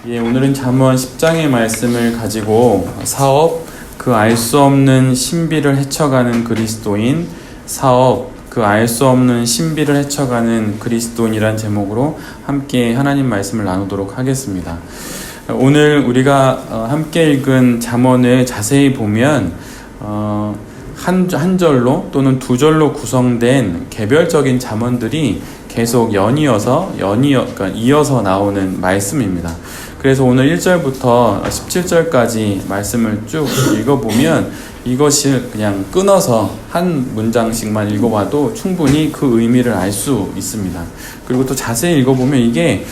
오늘은 잠언 10장의 말씀을 가지고 사업, 그 알 수 없는 신비를 헤쳐가는 그리스도인, 사업, 그 알 수 없는 신비를 헤쳐가는 그리스도인이란 제목으로 함께 하나님 말씀을 나누도록 하겠습니다. 오늘 우리가 함께 읽은 잠언을 자세히 보면 한 절로 또는 두 절로 구성된 개별적인 잠언들이 계속 그러니까 이어서 나오는 말씀입니다. 그래서 오늘 1절부터 17절까지 말씀을 쭉 읽어보면 이것을 그냥 끊어서 한 문장씩만 읽어봐도 충분히 그 의미를 알 수 있습니다. 그리고 또 자세히 읽어보면 이게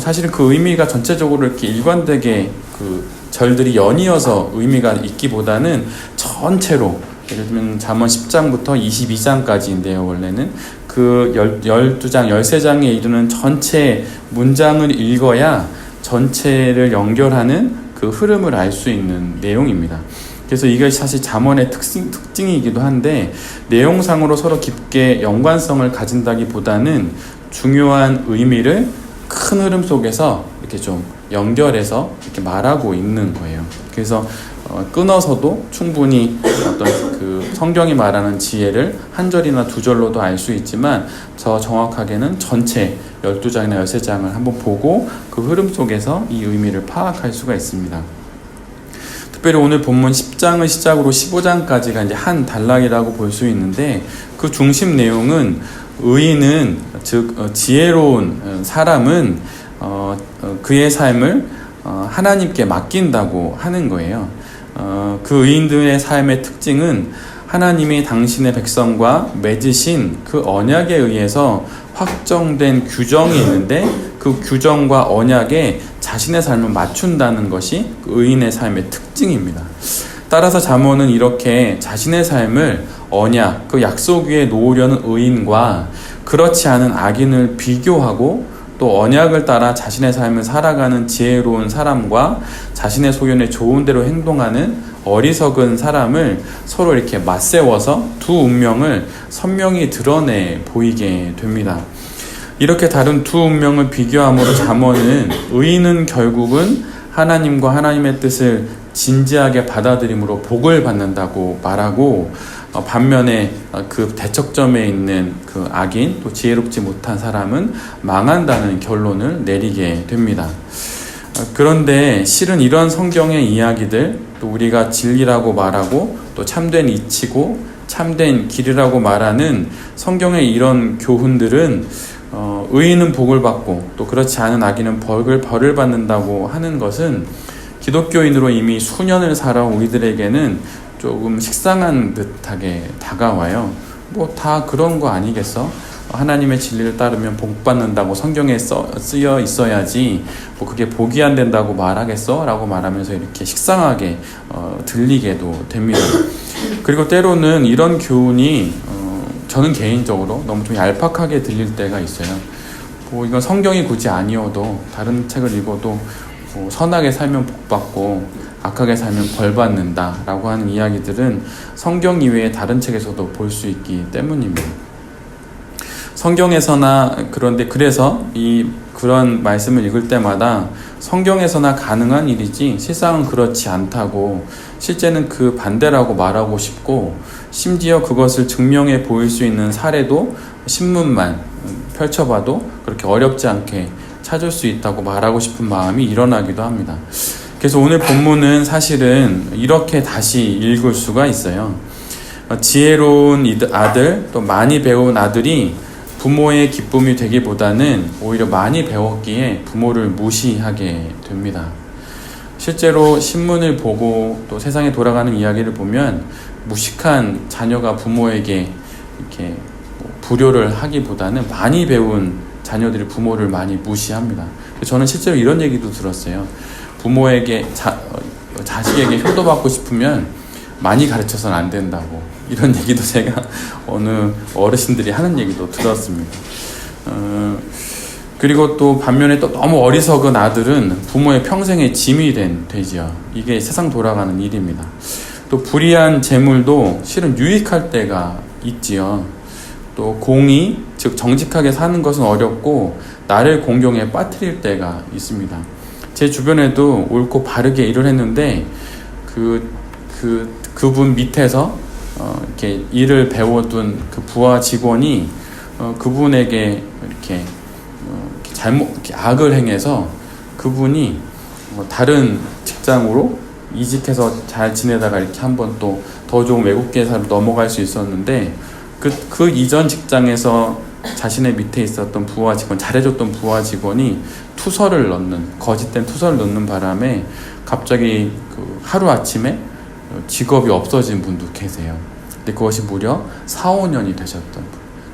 사실은 그 의미가 전체적으로 이렇게 일관되게 그 절들이 연이어서 의미가 있기보다는 전체로, 예를 들면 잠언 10장부터 22장까지인데요. 원래는 그 12장, 13장에 이르는 전체 문장을 읽어야 전체를 연결하는 그 흐름을 알 수 있는 내용입니다. 그래서 이게 사실 잠언의 특징이기도 한데, 내용상으로 서로 깊게 연관성을 가진다기보다는 중요한 의미를 큰 흐름 속에서 이렇게 좀 연결해서 이렇게 말하고 있는 거예요. 그래서 끊어서도 충분히 어떤 그 성경이 말하는 지혜를 한 절이나 두 절로도 알 수 있지만, 더 정확하게는 전체 12장이나 13장을 한번 보고 그 흐름 속에서 이 의미를 파악할 수가 있습니다. 특별히 오늘 본문 10장을 시작으로 15장까지가 이제 한 단락이라고 볼 수 있는데, 그 중심 내용은 의인은, 즉 지혜로운 사람은 그의 삶을 하나님께 맡긴다고 하는 거예요. 그 의인들의 삶의 특징은 하나님이 당신의 백성과 맺으신 그 언약에 의해서 확정된 규정이 있는데, 그 규정과 언약에 자신의 삶을 맞춘다는 것이 그 의인의 삶의 특징입니다. 따라서 잠언은 이렇게 자신의 삶을 언약, 그 약속 위에 놓으려는 의인과 그렇지 않은 악인을 비교하고, 또 언약을 따라 자신의 삶을 살아가는 지혜로운 사람과 자신의 소견에 좋은 대로 행동하는 어리석은 사람을 서로 이렇게 맞세워서 두 운명을 선명히 드러내 보이게 됩니다. 이렇게 다른 두 운명을 비교함으로 잠언은 의인은 결국은 하나님과 하나님의 뜻을 진지하게 받아들임으로 복을 받는다고 말하고, 반면에 그 대척점에 있는 그 악인, 또 지혜롭지 못한 사람은 망한다는 결론을 내리게 됩니다. 그런데 실은 이런 성경의 이야기들, 또 우리가 진리라고 말하고 또 참된 이치고 참된 길이라고 말하는 성경의 이런 교훈들은 의인은 복을 받고 또 그렇지 않은 악인은 벌을 받는다고 하는 것은 기독교인으로 이미 수년을 살아온 우리들에게는 조금 식상한 듯하게 다가와요. 뭐 다 그런 거 아니겠어? 하나님의 진리를 따르면 복 받는다고 성경에 쓰여 있어야지 뭐 그게 복이 안 된다고 말하겠어? 라고 말하면서 이렇게 식상하게 들리게도 됩니다. 그리고 때로는 이런 교훈이 저는 개인적으로 너무 좀 얄팍하게 들릴 때가 있어요. 뭐 이건 성경이 굳이 아니어도 다른 책을 읽어도 선하게 살면 복 받고 악하게 살면 벌 받는다 라고 하는 이야기들은 성경 이외에 다른 책에서도 볼 수 있기 때문입니다. 성경에서나, 그래서 그런 말씀을 읽을 때마다 성경에서나 가능한 일이지 실상은 그렇지 않다고, 실제는 그 반대라고 말하고 싶고, 심지어 그것을 증명해 보일 수 있는 사례도 신문만 펼쳐봐도 그렇게 어렵지 않게 찾을 수 있다고 말하고 싶은 마음이 일어나기도 합니다. 그래서 오늘 본문은 사실은 이렇게 다시 읽을 수가 있어요. 지혜로운 아들, 또 많이 배운 아들이 부모의 기쁨이 되기보다는 오히려 많이 배웠기에 부모를 무시하게 됩니다. 실제로 신문을 보고 또 세상에 돌아가는 이야기를 보면 무식한 자녀가 부모에게 이렇게 불효를 하기보다는 많이 배운 자녀들이 부모를 많이 무시합니다. 저는 실제로 이런 얘기도 들었어요. 부모에게 자식에게 효도받고 싶으면 많이 가르쳐서는 안 된다고, 이런 얘기도 제가 어느 어르신들이 하는 얘기도 들었습니다. 그리고 또 반면에 또 너무 어리석은 아들은 부모의 평생의 짐이 되지요. 이게 세상 돌아가는 일입니다. 또 불의한 재물도 실은 유익할 때가 있지요. 또 공의, 즉 정직하게 사는 것은 어렵고 나를 공경에 빠뜨릴 때가 있습니다. 제 주변에도 옳고 바르게 일을 했는데 그분 밑에서 이렇게 일을 배워둔 그 부하 직원이 그분에게 이렇게 이렇게 악을 행해서 그분이 다른 직장으로 이직해서 잘 지내다가 이렇게 한번 또 더 좋은 외국계 회사로 넘어갈 수 있었는데 그 이전 직장에서 자신의 밑에 있었던 부하 직원, 잘해줬던 부하 직원이 거짓된 투서를 넣는 바람에 갑자기 하루 아침에 직업이 없어진 분도 계세요. 근데 그것이 무려 4, 5년이 되셨던 분.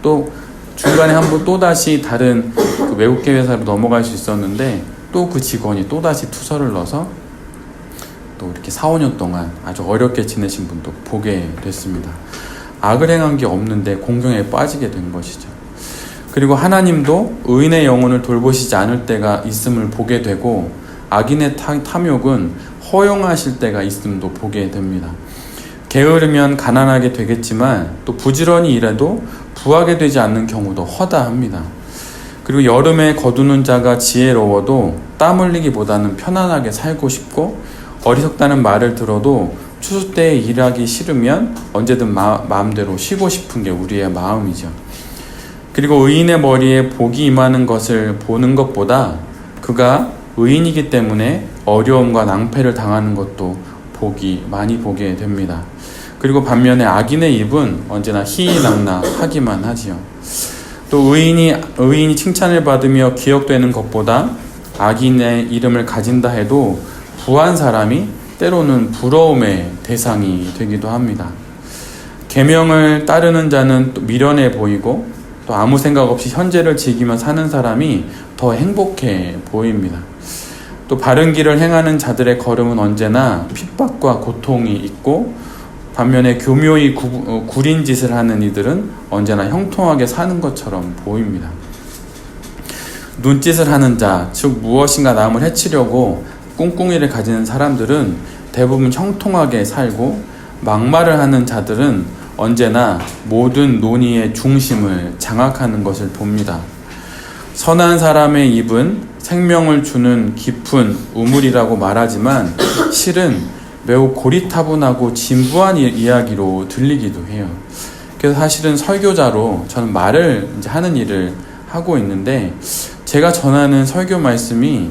또 중간에 한번 또다시 다른 외국계 회사로 넘어갈 수 있었는데 또 그 직원이 또다시 투서를 넣어서 또 이렇게 4, 5년 동안 아주 어렵게 지내신 분도 보게 됐습니다. 악을 행한 게 없는데 공경에 빠지게 된 것이죠. 그리고 하나님도 의인의 영혼을 돌보시지 않을 때가 있음을 보게 되고 악인의 탐욕은 허용하실 때가 있음도 보게 됩니다. 게으르면 가난하게 되겠지만 또 부지런히 일해도 부하게 되지 않는 경우도 허다합니다. 그리고 여름에 거두는 자가 지혜로워도 땀 흘리기보다는 편안하게 살고 싶고 어리석다는 말을 들어도 추수 때에 일하기 싫으면 언제든 마음대로 쉬고 싶은 게 우리의 마음이죠. 그리고 의인의 머리에 복이 임하는 것을 보는 것보다 그가 의인이기 때문에 어려움과 낭패를 당하는 것도 많이 보게 됩니다. 그리고 반면에 악인의 입은 언제나 희희낙낙하기만 하지요. 또 의인이 칭찬을 받으며 기억되는 것보다 악인의 이름을 가진다 해도 부한 사람이 때로는 부러움의 대상이 되기도 합니다. 계명을 따르는 자는 또 미련해 보이고 또 아무 생각 없이 현재를 즐기며 사는 사람이 더 행복해 보입니다. 또 바른 길을 행하는 자들의 걸음은 언제나 핍박과 고통이 있고 반면에 교묘히 구린 짓을 하는 이들은 언제나 형통하게 사는 것처럼 보입니다. 눈짓을 하는 자, 즉 무엇인가 남을 해치려고 꿍꿍이를 가지는 사람들은 대부분 형통하게 살고 막말을 하는 자들은 언제나 모든 논의의 중심을 장악하는 것을 봅니다. 선한 사람의 입은 생명을 주는 깊은 우물이라고 말하지만 실은 매우 고리타분하고 진부한 이야기로 들리기도 해요. 그래서 사실은 설교자로 저는 말을 이제 하는 일을 하고 있는데 제가 전하는 설교 말씀이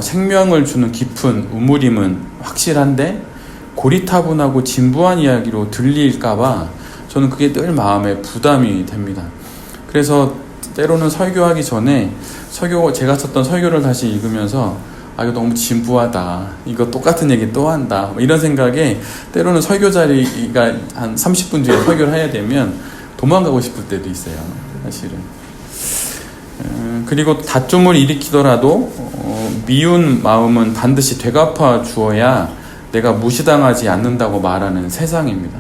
생명을 주는 깊은 우물임은 확실한데 고리타분하고 진부한 이야기로 들릴까봐 저는 그게 늘 마음에 부담이 됩니다. 그래서 때로는 설교하기 전에 제가 썼던 설교를 다시 읽으면서 이거 너무 진부하다, 이거 똑같은 얘기 또 한다, 이런 생각에 때로는 설교 자리가 한 30분 뒤에 설교를 해야 되면 도망가고 싶을 때도 있어요, 사실은. 그리고 다툼을 일으키더라도 미운 마음은 반드시 되갚아 주어야 내가 무시당하지 않는다고 말하는 세상입니다.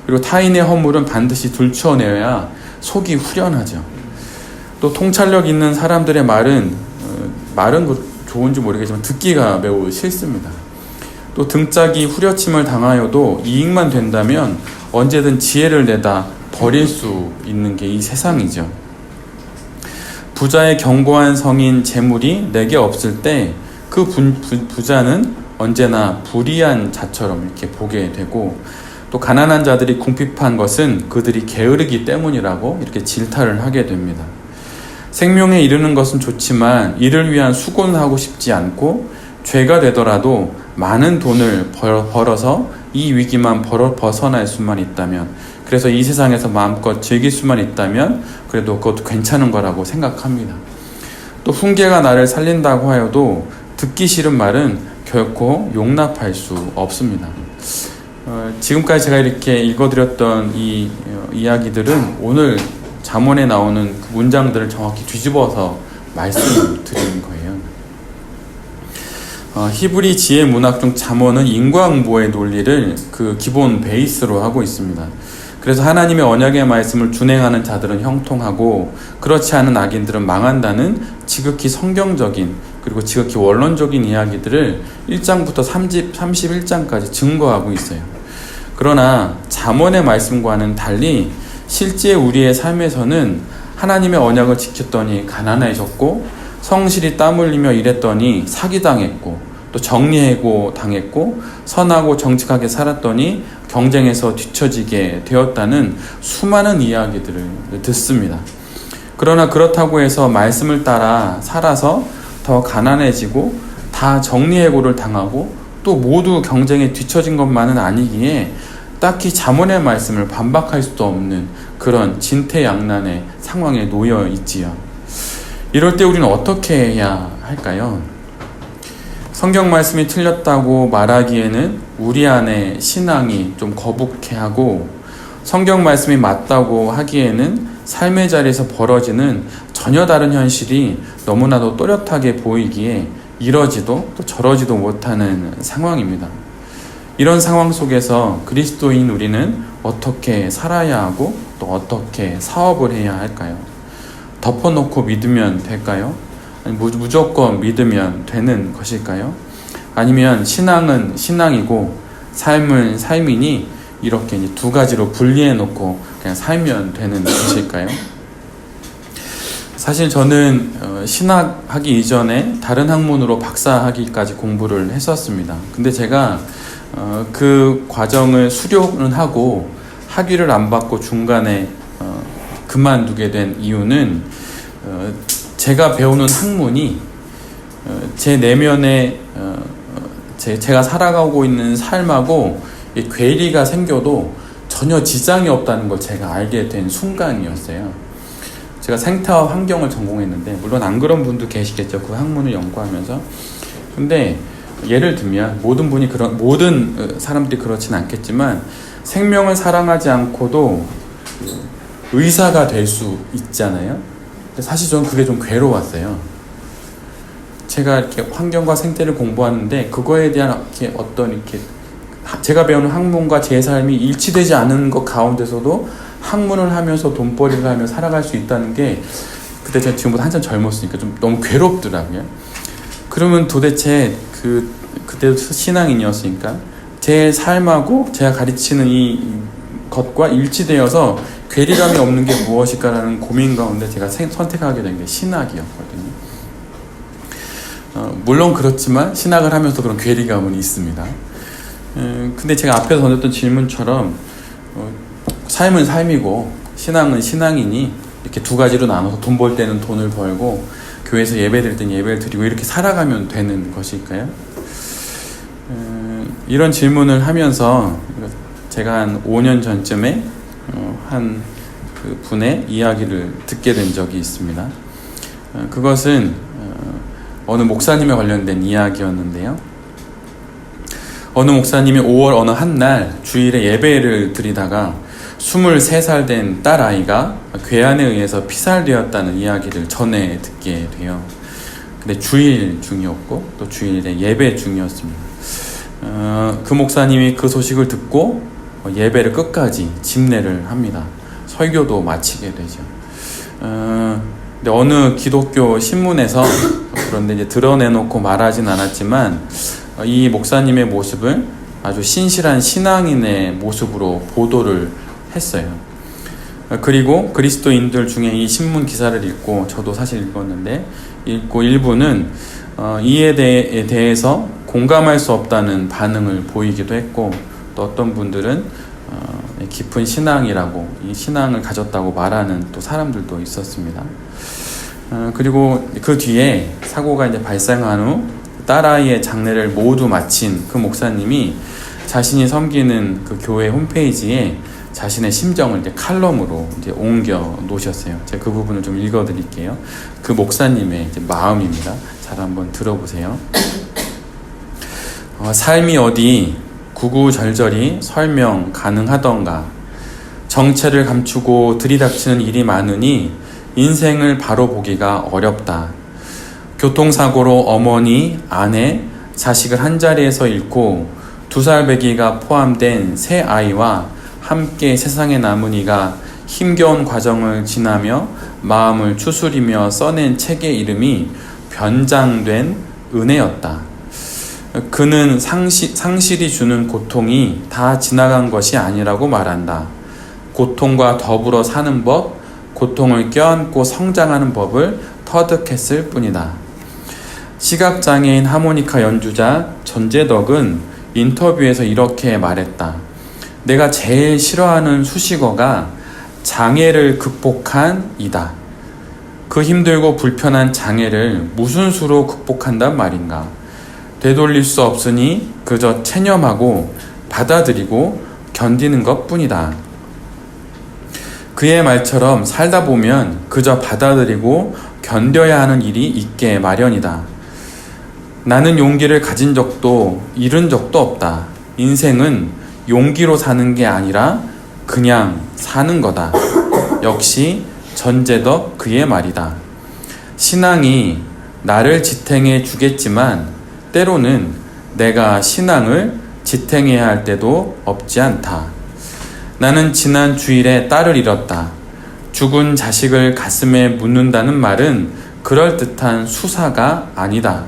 그리고 타인의 허물은 반드시 들춰내야 속이 후련하죠. 또 통찰력 있는 사람들의 말은 좋은지 모르겠지만 듣기가 매우 싫습니다. 또 등짝이 후려침을 당하여도 이익만 된다면 언제든 지혜를 내다 버릴 수 있는 게 이 세상이죠. 부자의 견고한 성인 재물이 내게 없을 때 그 부자는 언제나 불의한 자처럼 이렇게 보게 되고 또 가난한 자들이 궁핍한 것은 그들이 게으르기 때문이라고 이렇게 질타를 하게 됩니다. 생명에 이르는 것은 좋지만 이를 위한 수고는 하고 싶지 않고 죄가 되더라도 많은 돈을 벌어서 이 위기만 벗어날 수만 있다면, 그래서 이 세상에서 마음껏 즐길 수만 있다면 그래도 그것도 괜찮은 거라고 생각합니다. 또 훈계가 나를 살린다고 하여도 듣기 싫은 말은 결코 용납할 수 없습니다. 지금까지 제가 이렇게 읽어드렸던 이 이야기들은 오늘 잠언에 나오는 그 문장들을 정확히 뒤집어서 말씀드리는 거예요. 히브리 지혜 문학 중 잠언은 인과응보의 논리를 그 기본 베이스로 하고 있습니다. 그래서 하나님의 언약의 말씀을 준행하는 자들은 형통하고 그렇지 않은 악인들은 망한다는 지극히 성경적인 그리고 지극히 원론적인 이야기들을 1장부터 31장까지 증거하고 있어요. 그러나 잠언의 말씀과는 달리 실제 우리의 삶에서는 하나님의 언약을 지켰더니 가난해졌고 성실히 땀 흘리며 일했더니 사기당했고 또 정리해고 당했고 선하고 정직하게 살았더니 경쟁에서 뒤처지게 되었다는 수많은 이야기들을 듣습니다. 그러나 그렇다고 해서 말씀을 따라 살아서 더 가난해지고 다 정리해고를 당하고 또 모두 경쟁에 뒤처진 것만은 아니기에 딱히 잠언의 말씀을 반박할 수도 없는 그런 진퇴양난의 상황에 놓여 있지요. 이럴 때 우리는 어떻게 해야 할까요? 성경 말씀이 틀렸다고 말하기에는 우리 안에 신앙이 좀 거북해하고, 성경 말씀이 맞다고 하기에는 삶의 자리에서 벌어지는 전혀 다른 현실이 너무나도 또렷하게 보이기에 이러지도 또 저러지도 못하는 상황입니다. 이런 상황 속에서 그리스도인 우리는 어떻게 살아야 하고 또 어떻게 사업을 해야 할까요? 덮어놓고 믿으면 될까요? 아니, 무조건 믿으면 되는 것일까요? 아니면 신앙은 신앙이고 삶은 삶이니 이렇게 이제 두 가지로 분리해놓고 그냥 살면 되는 것일까요? 사실 저는 신학하기 이전에 다른 학문으로 박사학위까지 공부를 했었습니다. 근데 제가 그 과정을 수료는 하고 학위를 안 받고 중간에 그만두게 된 이유는 제가 배우는 학문이 제 내면에 제가 살아가고 있는 삶하고 괴리가 생겨도 전혀 지장이 없다는 걸 제가 알게 된 순간이었어요. 제가 생태와 환경을 전공했는데, 물론 안 그런 분도 계시겠죠, 그 학문을 연구하면서. 근데 예를 들면 모든 사람들이 그렇진 않겠지만 생명을 사랑하지 않고도 의사가 될 수 있잖아요. 근데 사실 저는 그게 좀 괴로웠어요. 제가 이렇게 환경과 생태를 공부하는데 그거에 대한 이렇게 제가 배우는 학문과 제 삶이 일치되지 않은 것 가운데서도 학문을 하면서 돈벌이를 하며 살아갈 수 있다는 게, 그때 제가 지금보다 한참 젊었으니까 좀 너무 괴롭더라고요. 그러면 도대체 그때도 신앙인이었으니까 제 삶하고 제가 가르치는 이 것과 일치되어서 괴리감이 없는 게 무엇일까라는 고민 가운데 제가 선택하게 된 게 신학이었거든요. 물론 그렇지만 신학을 하면서 그런 괴리감은 있습니다. 근데 제가 앞에서 던졌던 질문처럼 삶은 삶이고 신앙은 신앙이니 이렇게 두 가지로 나눠서 돈 벌 때는 돈을 벌고 교회에서 예배 드릴 때는 예배를 드리고 이렇게 살아가면 되는 것일까요? 이런 질문을 하면서 제가 한 5년 전쯤에 한 그 분의 이야기를 듣게 된 적이 있습니다. 그것은 어느 목사님에 관련된 이야기였는데요. 어느 목사님이 5월 어느 한날 주일에 예배를 드리다가 23살 된 딸아이가 괴한에 의해서 피살되었다는 이야기를 전해 듣게 돼요. 근데 주일 중이었고 또 주일에 예배 중이었습니다. 그 목사님이 그 소식을 듣고 예배를 끝까지 집례를 합니다. 설교도 마치게 되죠. 근데 어느 기독교 신문에서, 그런데 이제 드러내놓고 말하진 않았지만, 이 목사님의 모습을 아주 신실한 신앙인의 모습으로 보도를 했어요. 그리고 그리스도인들 중에 이 신문 기사를 읽고, 저도 사실 읽었는데, 읽고 일부는 이에 대해서 공감할 수 없다는 반응을 보이기도 했고, 또 어떤 분들은 깊은 신앙이라고, 이 신앙을 가졌다고 말하는 또 사람들도 있었습니다. 그리고 그 뒤에 사고가 이제 발생한 후 딸아이의 장례를 모두 마친 그 목사님이 자신이 섬기는 그 교회 홈페이지에 자신의 심정을 이제 칼럼으로 이제 옮겨 놓으셨어요. 제가 그 부분을 좀 읽어드릴게요. 그 목사님의 이제 마음입니다. 잘 한번 들어보세요. 삶이 어디 구구절절히 설명 가능하던가. 정체를 감추고 들이닥치는 일이 많으니 인생을 바로 보기가 어렵다. 교통사고로 어머니, 아내, 자식을 한자리에서 잃고 2살 배기가 포함된 새 아이와 함께 세상에 남은 이가 힘겨운 과정을 지나며 마음을 추스리며 써낸 책의 이름이 변장된 은혜였다. 그는 상실이 주는 고통이 다 지나간 것이 아니라고 말한다. 고통과 더불어 사는 법, 고통을 껴안고 성장하는 법을 터득했을 뿐이다. 시각장애인 하모니카 연주자 전재덕은 인터뷰에서 이렇게 말했다. 내가 제일 싫어하는 수식어가 장애를 극복한 이다. 그 힘들고 불편한 장애를 무슨 수로 극복한단 말인가. 되돌릴 수 없으니 그저 체념하고 받아들이고 견디는 것 뿐이다. 그의 말처럼 살다 보면 그저 받아들이고 견뎌야 하는 일이 있게 마련이다. 나는 용기를 가진 적도 잃은 적도 없다. 인생은 용기로 사는 게 아니라 그냥 사는 거다. 역시 전재덕 그의 말이다. 신앙이 나를 지탱해 주겠지만 때로는 내가 신앙을 지탱해야 할 때도 없지 않다. 나는 지난 주일에 딸을 잃었다. 죽은 자식을 가슴에 묻는다는 말은 그럴듯한 수사가 아니다.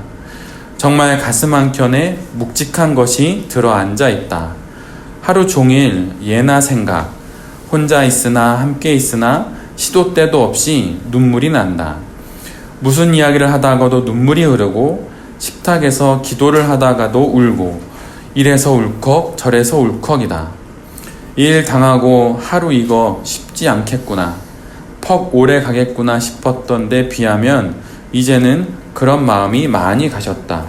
정말 가슴 한켠에 묵직한 것이 들어앉아 있다. 하루 종일 예나 생각, 혼자 있으나 함께 있으나 시도 때도 없이 눈물이 난다. 무슨 이야기를 하다가도 눈물이 흐르고 식탁에서 기도를 하다가도 울고 이래서 울컥 저래서 울컥이다. 일 당하고 하루 이거 쉽지 않겠구나. 퍽 오래 가겠구나 싶었던 데 비하면 이제는 그런 마음이 많이 가셨다.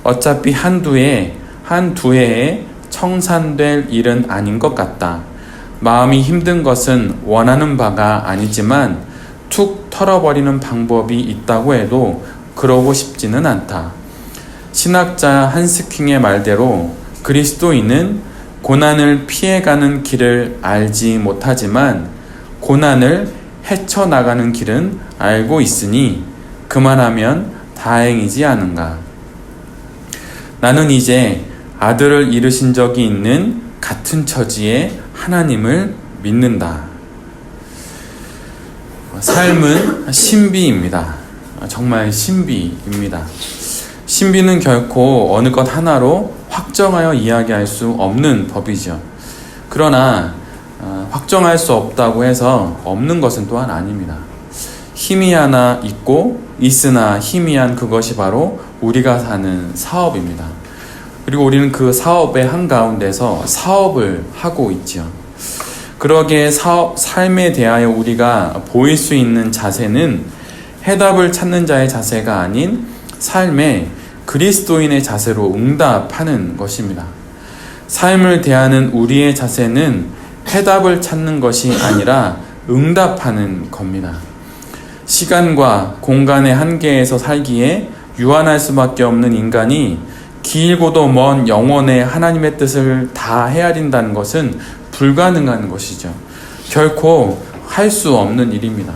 어차피 한두 해에 청산될 일은 아닌 것 같다. 마음이 힘든 것은 원하는 바가 아니지만 툭 털어버리는 방법이 있다고 해도 그러고 싶지는 않다. 신학자 한스킹의 말대로 그리스도인은 고난을 피해가는 길을 알지 못하지만 고난을 헤쳐나가는 길은 알고 있으니 그만하면 다행이지 않은가. 나는 이제 아들을 잃으신 적이 있는 같은 처지의 하나님을 믿는다. 삶은 신비입니다. 정말 신비입니다. 신비는 결코 어느 것 하나로 확정하여 이야기할 수 없는 법이죠. 그러나 확정할 수 없다고 해서 없는 것은 또한 아닙니다. 희미하나 있고 있으나 희미한 그것이 바로 우리가 사는 사업입니다. 그리고 우리는 그 사업의 한가운데서 사업을 하고 있죠. 그러기에 삶에 대하여 우리가 보일 수 있는 자세는 해답을 찾는 자의 자세가 아닌 삶에 그리스도인의 자세로 응답하는 것입니다. 삶을 대하는 우리의 자세는 해답을 찾는 것이 아니라 응답하는 겁니다. 시간과 공간의 한계에서 살기에 유한할 수밖에 없는 인간이 길고도 먼 영혼의 하나님의 뜻을 다 헤아린다는 것은 불가능한 것이죠. 결코 할 수 없는 일입니다.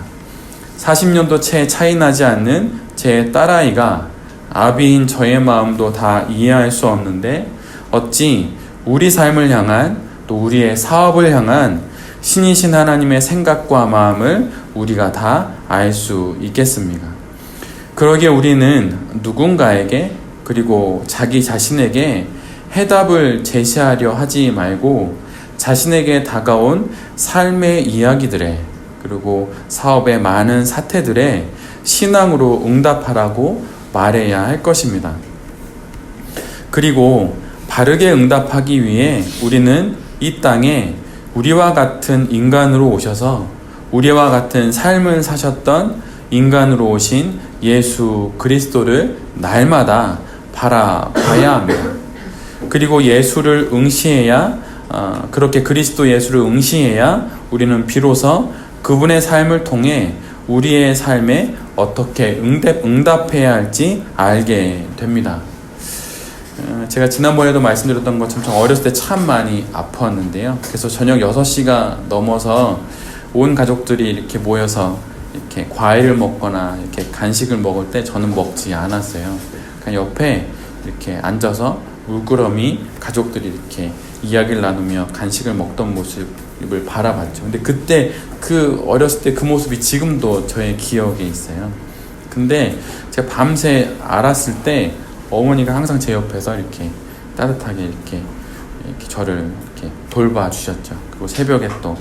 40년도 채 차이 나지 않는 제 딸아이가 아비인 저의 마음도 다 이해할 수 없는데 어찌 우리 삶을 향한 또 우리의 사업을 향한 신이신 하나님의 생각과 마음을 우리가 다 알 수 있겠습니까? 그러기에 우리는 누군가에게 그리고 자기 자신에게 해답을 제시하려 하지 말고 자신에게 다가온 삶의 이야기들에 그리고 사업의 많은 사태들에 신앙으로 응답하라고 말해야 할 것입니다. 그리고 바르게 응답하기 위해 우리는 이 땅에 우리와 같은 인간으로 오셔서 우리와 같은 삶을 사셨던 인간으로 오신 예수 그리스도를 날마다 바라봐야 합니다. 그리고 예수를 응시해야 그렇게 그리스도 예수를 응시해야 우리는 비로소 그분의 삶을 통해 우리의 삶에 어떻게 응답해야 할지 알게 됩니다. 제가 지난번에도 말씀드렸던 것처럼 어렸을 때 참 많이 아팠는데요. 그래서 저녁 6시가 넘어서 온 가족들이 이렇게 모여서 이렇게 과일을 먹거나 이렇게 간식을 먹을 때 저는 먹지 않았어요. 그냥 옆에 이렇게 앉아서 울끄러미 가족들이 이렇게 이야기를 나누며 간식을 먹던 모습을 바라봤죠. 근데 그때 그 어렸을 때 그 모습이 지금도 저의 기억에 있어요. 근데 제가 밤새 알았을 때 어머니가 항상 제 옆에서 이렇게 따뜻하게 이렇게 저를 이렇게 돌봐주셨죠. 그리고 새벽에 또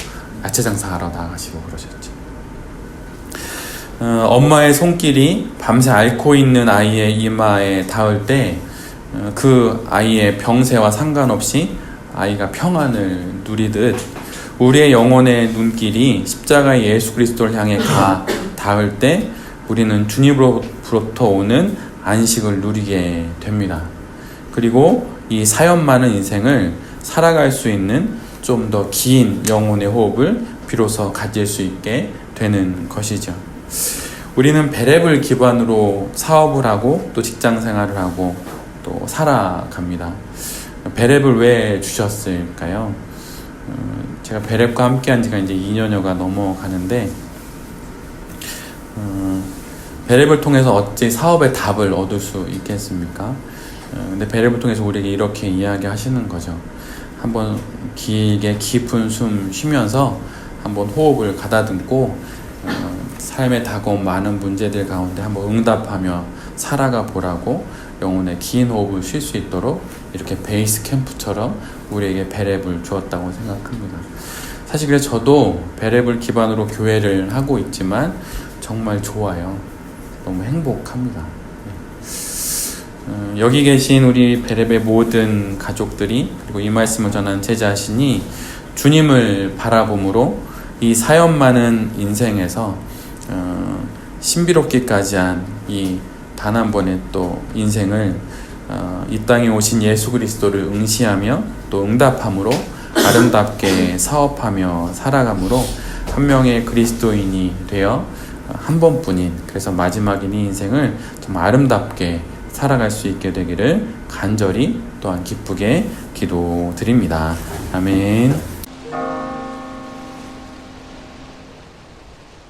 야채 장사하러 나가시고 그러셨죠. 엄마의 손길이 밤새 앓고 있는 아이의 이마에 닿을 때 그 아이의 병세와 상관없이 아이가 평안을 누리듯 우리의 영혼의 눈길이 십자가의 예수 그리스도를 향해 닿을 때 우리는 주님으로부터 오는 안식을 누리게 됩니다. 그리고 이 사연 많은 인생을 살아갈 수 있는 좀 더 긴 영혼의 호흡을 비로소 가질 수 있게 되는 것이죠. 우리는 베렙을 기반으로 사업을 하고 또 직장 생활을 하고 또 살아갑니다. 베렙을 왜 주셨을까요? 제가 베렙과 함께 한 지가 이제 2년여가 넘어가는데 베렙을 통해서 어찌 사업의 답을 얻을 수 있겠습니까? 근데 베렙을 통해서 우리에게 이렇게 이야기하시는 거죠. 한번 길게 깊은 숨 쉬면서 한번 호흡을 가다듬고 삶에 다가온 많은 문제들 가운데 한번 응답하며 살아가 보라고 영혼의 긴 호흡을 쉴 수 있도록 이렇게 베이스 캠프처럼 우리에게 베렙을 주었다고 생각합니다. 사실 그래서 저도 베렙을 기반으로 교회를 하고 있지만 정말 좋아요. 너무 행복합니다. 여기 계신 우리 베렙의 모든 가족들이 그리고 이 말씀을 전하는 제 자신이 주님을 바라봄으로 이 사연 많은 인생에서 신비롭기까지 한 이 단 한 번의 또 인생을 이 땅에 오신 예수 그리스도를 응시하며 또 응답함으로 아름답게 사업하며 살아감으로 한 명의 그리스도인이 되어 한 번뿐인 그래서 마지막인 이 인생을 정말 아름답게 살아갈 수 있게 되기를 간절히 또한 기쁘게 기도드립니다. 아멘.